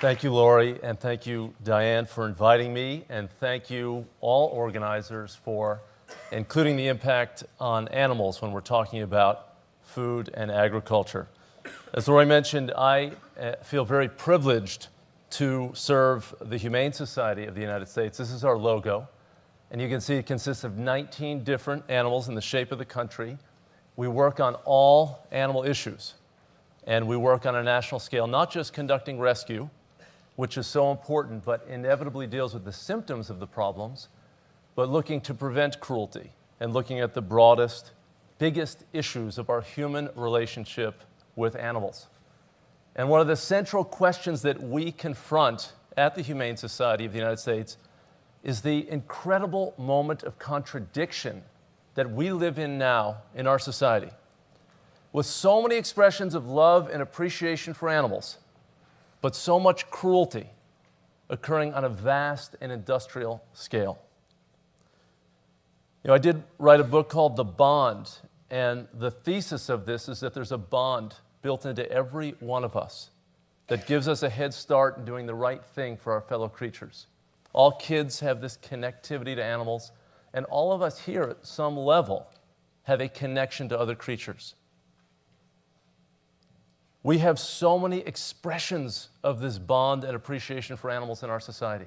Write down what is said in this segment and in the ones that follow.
Thank you, Lori, and thank you, Diane, for inviting me, and thank you, all organizers, for including the impact on animals when we're talking about food and agriculture. As Lori mentioned, I feel very privileged to serve the Humane Society of the United States. This is our logo, and you can see it consists of 19 different animals in the shape of the country. We work on all animal issues, and we work on a national scale, not just conducting rescue, which is so important, but inevitably deals with the symptoms of the problems, but looking to prevent cruelty and looking at the broadest, biggest issues of our human relationship with animals. And one of the central questions that we confront at the Humane Society of the United States is the incredible moment of contradiction that we live in now in our society. With so many expressions of love and appreciation for animals, but so much cruelty occurring on a vast and industrial scale. I did write a book called The Bond, and the thesis of this is that there's a bond built into every one of us that gives us a head start in doing the right thing for our fellow creatures. All kids have this connectivity to animals, and all of us here at some level have a connection to other creatures. We have so many expressions of this bond and appreciation for animals in our society.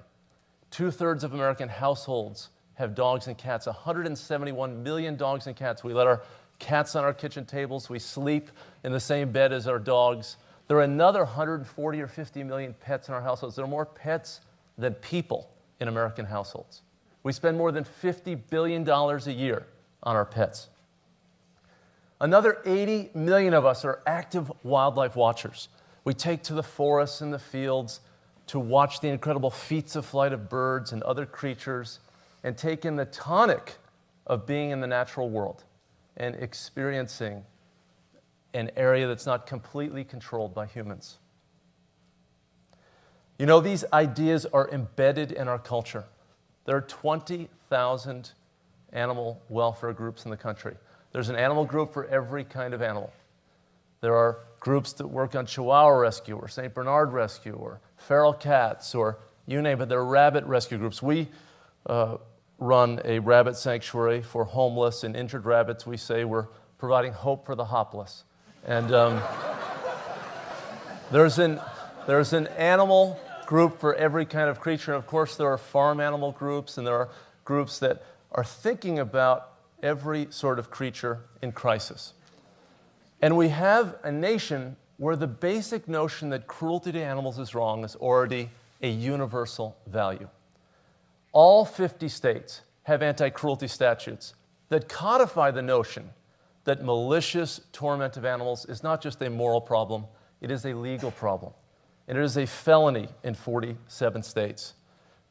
2/3 of American households have dogs and cats, 171 million dogs and cats. We let our cats on our kitchen tables. We sleep in the same bed as our dogs. There are another 140 or 50 million pets in our households. There are more pets than people in American households. We spend more than $50 billion a year on our pets. Another 80 million of us are active wildlife watchers. We take to the forests and the fields to watch the incredible feats of flight of birds and other creatures and take in the tonic of being in the natural world and experiencing an area that's not completely controlled by humans. These ideas are embedded in our culture. There are 20,000 animal welfare groups in the country. There's an animal group for every kind of animal. There are groups that work on Chihuahua rescue or St. Bernard rescue or feral cats or you name it. There are rabbit rescue groups. We run a rabbit sanctuary for homeless and injured rabbits. We say we're providing hope for the hopless. And there's an animal group for every kind of creature. And of course, there are farm animal groups, and there are groups that are thinking about every sort of creature in crisis. And we have a nation where the basic notion that cruelty to animals is wrong is already a universal value. All 50 states have anti-cruelty statutes that codify the notion that malicious torment of animals is not just a moral problem, it is a legal problem. And it is a felony in 47 states.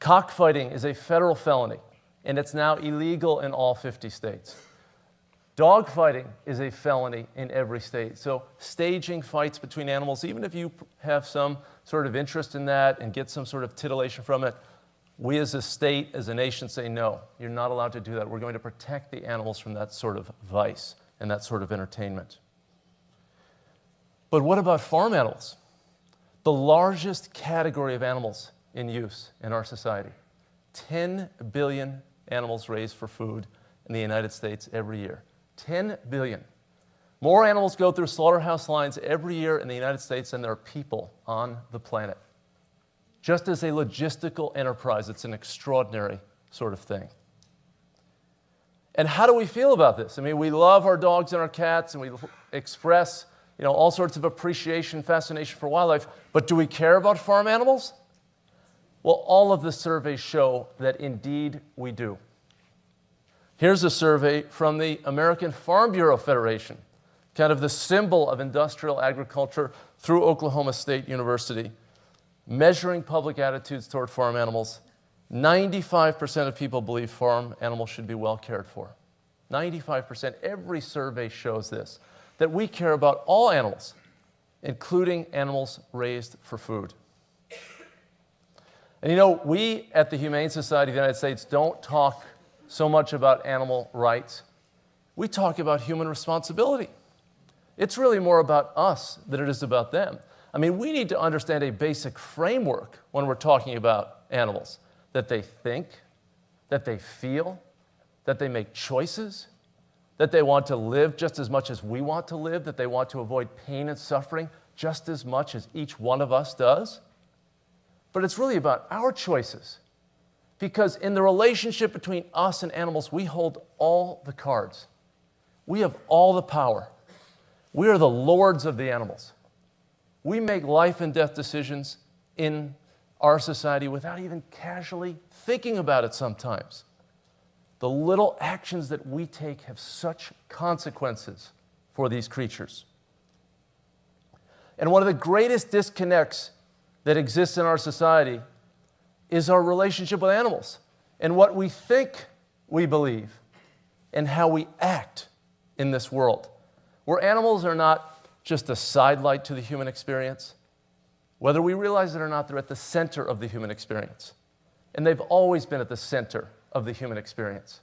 Cockfighting is a federal felony, and it's now illegal in all 50 states. Dogfighting is a felony in every state. So staging fights between animals, even if you have some sort of interest in that and get some sort of titillation from it, we as a state, as a nation say, no, you're not allowed to do that. We're going to protect the animals from that sort of vice and that sort of entertainment. But what about farm animals? The largest category of animals in use in our society. 10 billion animals raised for food in the United States every year. 10 billion. More animals go through slaughterhouse lines every year in the United States than there are people on the planet. Just as a logistical enterprise, it's an extraordinary sort of thing. And how do we feel about this? I mean, we love our dogs and our cats, and we express, all sorts of appreciation, fascination for wildlife, but do we care about farm animals? Well, all of the surveys show that indeed we do. Here's a survey from the American Farm Bureau Federation, kind of the symbol of industrial agriculture through Oklahoma State University, measuring public attitudes toward farm animals. 95% of people believe farm animals should be well cared for. 95%. Every survey shows this, that we care about all animals, including animals raised for food. And you know, we at the Humane Society of the United States don't talk so much about animal rights. We talk about human responsibility. It's really more about us than it is about them. I mean, we need to understand a basic framework when we're talking about animals, that they think, that they feel, that they make choices, that they want to live just as much as we want to live, that they want to avoid pain and suffering just as much as each one of us does. But it's really about our choices, because in the relationship between us and animals, we hold all the cards. We have all the power. We are the lords of the animals. We make life and death decisions in our society without even casually thinking about it sometimes. The little actions that we take have such consequences for these creatures. And one of the greatest disconnects that exists in our society is our relationship with animals and what we think we believe and how we act in this world, where animals are not just a sidelight to the human experience. Whether we realize it or not, they're at the center of the human experience. And they've always been at the center of the human experience.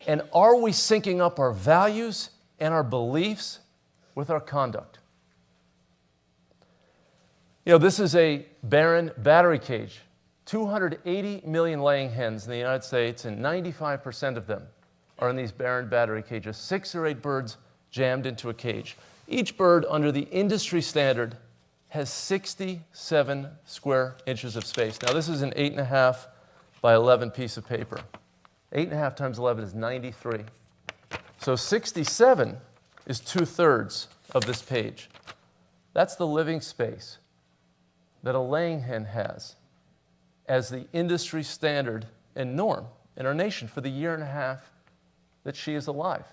And are we syncing up our values and our beliefs with our conduct? You know, this is a barren battery cage. 280 million laying hens in the United States, and 95% of them are in these barren battery cages, 6 or 8 birds jammed into a cage. Each bird, under the industry standard, has 67 square inches of space. Now, this is an 8.5 by 11 piece of paper. 8.5 times 11 is 93. So 67 is 2/3 of this page. That's the living space that a laying hen has as the industry standard and norm in our nation for the 1.5 years that she is alive.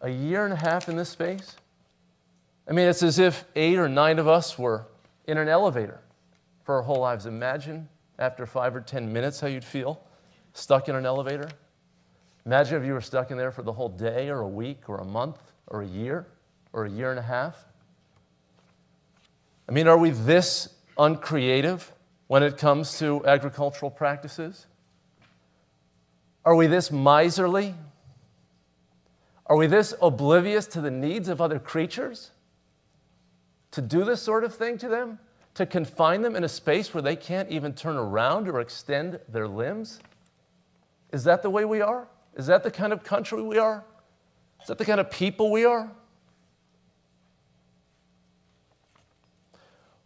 1.5 years in this space? I mean, it's as if 8 or 9 of us were in an elevator for our whole lives. Imagine after 5 or 10 minutes how you'd feel stuck in an elevator. Imagine if you were stuck in there for the whole day or a week or a month or a year or 1.5 years. I mean, are we this uncreative when it comes to agricultural practices? Are we this miserly? Are we this oblivious to the needs of other creatures? To do this sort of thing to them? To confine them in a space where they can't even turn around or extend their limbs? Is that the way we are? Is that the kind of country we are? Is that the kind of people we are?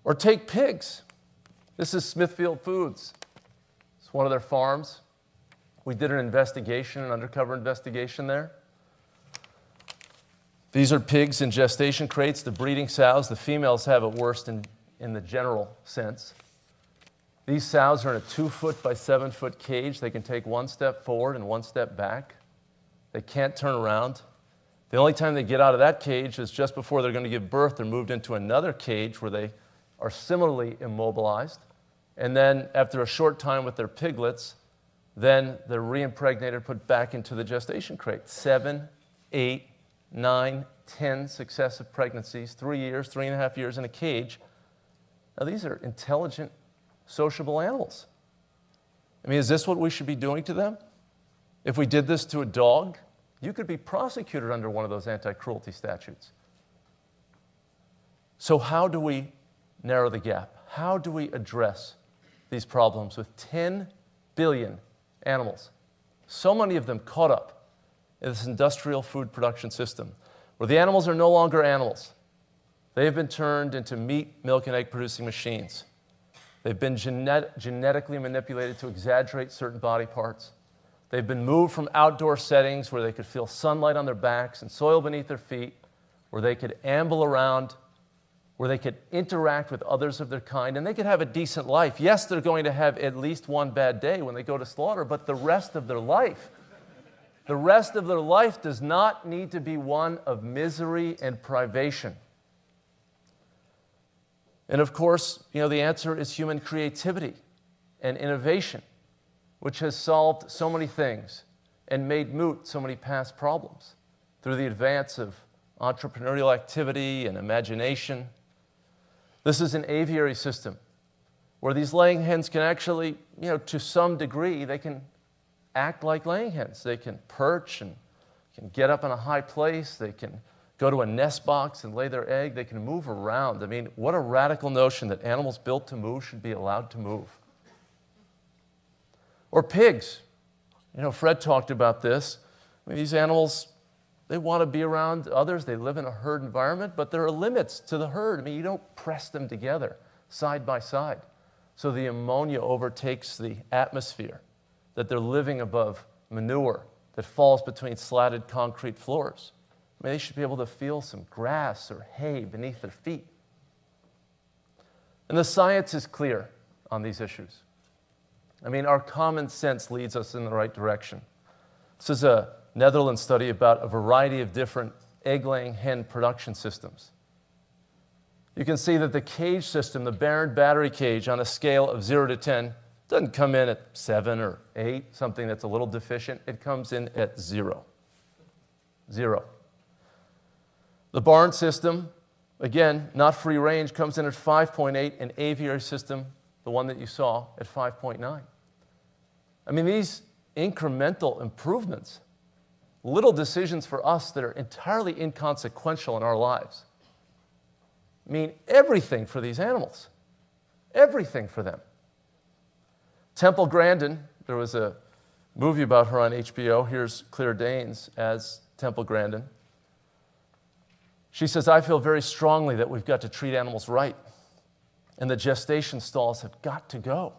Or take pigs. This is Smithfield Foods. It's one of their farms. We did an investigation, an undercover investigation there. These are pigs in gestation crates, the breeding sows. The females have it worst in the general sense. These sows are in a 2-foot by 7-foot cage. They can take 1 step forward and 1 step back. They can't turn around. The only time they get out of that cage is just before they're going to give birth. They're moved into another cage where they are similarly immobilized. And then after a short time with their piglets, then they're reimpregnated, put back into the gestation crate. 7, 8, 9, 10 successive pregnancies, 3 years, 3.5 years in a cage. Now, these are intelligent, sociable animals. I mean, is this what we should be doing to them? If we did this to a dog, you could be prosecuted under one of those anti-cruelty statutes. So how do we narrow the gap? How do we address these problems with 10 billion animals, so many of them caught up in this industrial food production system, where the animals are no longer animals? They have been turned into meat, milk, and egg producing machines. They've been genetically manipulated to exaggerate certain body parts. They've been moved from outdoor settings where they could feel sunlight on their backs and soil beneath their feet, where they could amble around, where they could interact with others of their kind, and they could have a decent life. Yes, they're going to have at least one bad day when they go to slaughter, but the rest of their life does not need to be one of misery and privation. And of course, the answer is human creativity and innovation, which has solved so many things and made moot so many past problems through the advance of entrepreneurial activity and imagination. This is an aviary system where these laying hens can actually, to some degree, they can act like laying hens. They can perch and can get up in a high place. They can go to a nest box and lay their egg. They can move around. I mean, what a radical notion that animals built to move should be allowed to move. Or pigs. Fred talked about this. I mean, these animals, they want to be around others. They live in a herd environment, but there are limits to the herd. I mean, you don't press them together side by side so the ammonia overtakes the atmosphere, that they're living above manure that falls between slatted concrete floors. I mean, they should be able to feel some grass or hay beneath their feet. And the science is clear on these issues. I mean, our common sense leads us in the right direction. This is a Netherlands study about a variety of different egg-laying hen production systems. You can see that the cage system, the Barron battery cage, on a scale of 0 to 10, doesn't come in at 7 or 8, something that's a little deficient. It comes in at 0. 0. The barn system, again, not free range, comes in at 5.8, an aviary system, the one that you saw, at 5.9. I mean, these incremental improvements, little decisions for us that are entirely inconsequential in our lives, mean everything for these animals, everything for them. Temple Grandin, there was a movie about her on HBO. Here's Claire Danes as Temple Grandin. She says, "I feel very strongly that we've got to treat animals right, and the gestation stalls have got to go."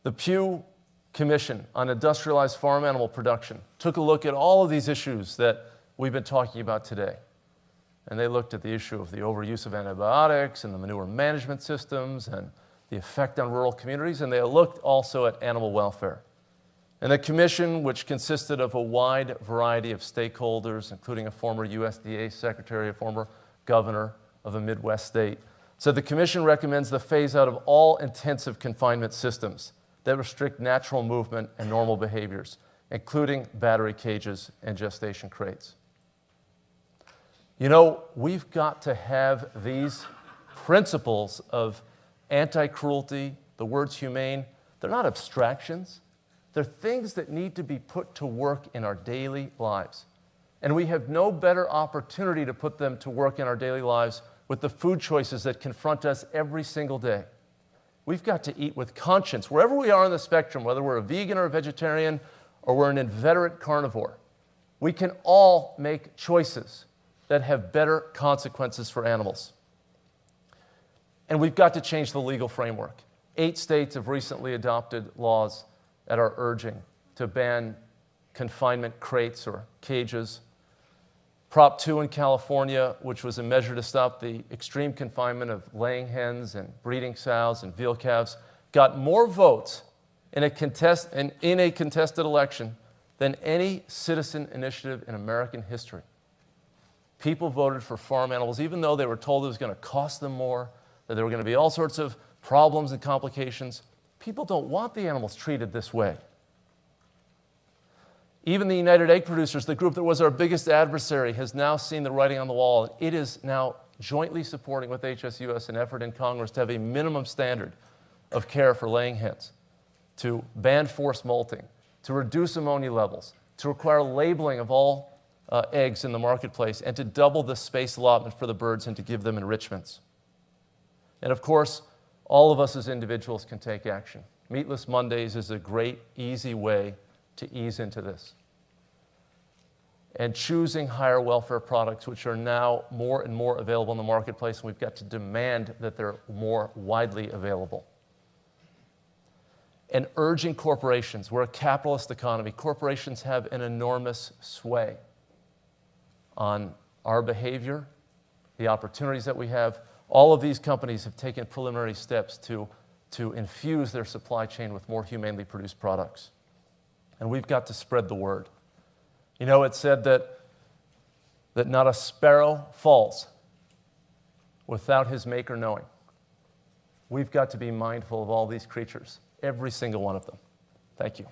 The Pew Commission on Industrialized Farm Animal Production took a look at all of these issues that we've been talking about today. And they looked at the issue of the overuse of antibiotics and the manure management systems and the effect on rural communities, and they looked also at animal welfare. And the commission, which consisted of a wide variety of stakeholders, including a former USDA secretary, a former governor of a Midwest state, said the commission recommends the phase-out of all intensive confinement systems that restrict natural movement and normal behaviors, including battery cages and gestation crates. We've got to have these principles of anti-cruelty, the words humane. They're not abstractions. They're things that need to be put to work in our daily lives. And we have no better opportunity to put them to work in our daily lives with the food choices that confront us every single day. We've got to eat with conscience, wherever we are on the spectrum, whether we're a vegan or a vegetarian or we're an inveterate carnivore. We can all make choices that have better consequences for animals. And we've got to change the legal framework. 8 states have recently adopted laws at our urging to ban confinement crates or cages. Prop 2 in California, which was a measure to stop the extreme confinement of laying hens and breeding sows and veal calves, got more votes in a contested election than any citizen initiative in American history. People voted for farm animals, even though they were told it was going to cost them more, that there were going to be all sorts of problems and complications. People don't want the animals treated this way. Even the United Egg Producers, the group that was our biggest adversary, has now seen the writing on the wall. And it is now jointly supporting with HSUS an effort in Congress to have a minimum standard of care for laying hens, to ban forced molting, to reduce ammonia levels, to require labeling of all eggs in the marketplace, and to double the space allotment for the birds and to give them enrichments. And of course, all of us as individuals can take action. Meatless Mondays is a great, easy way to ease into this. And choosing higher welfare products, which are now more and more available in the marketplace, and we've got to demand that they're more widely available. And urging corporations, we're a capitalist economy, corporations have an enormous sway on our behavior, the opportunities that we have. All of these companies have taken preliminary steps to infuse their supply chain with more humanely produced products. And we've got to spread the word. It's said that not a sparrow falls without his maker knowing. We've got to be mindful of all these creatures, every single one of them. Thank you.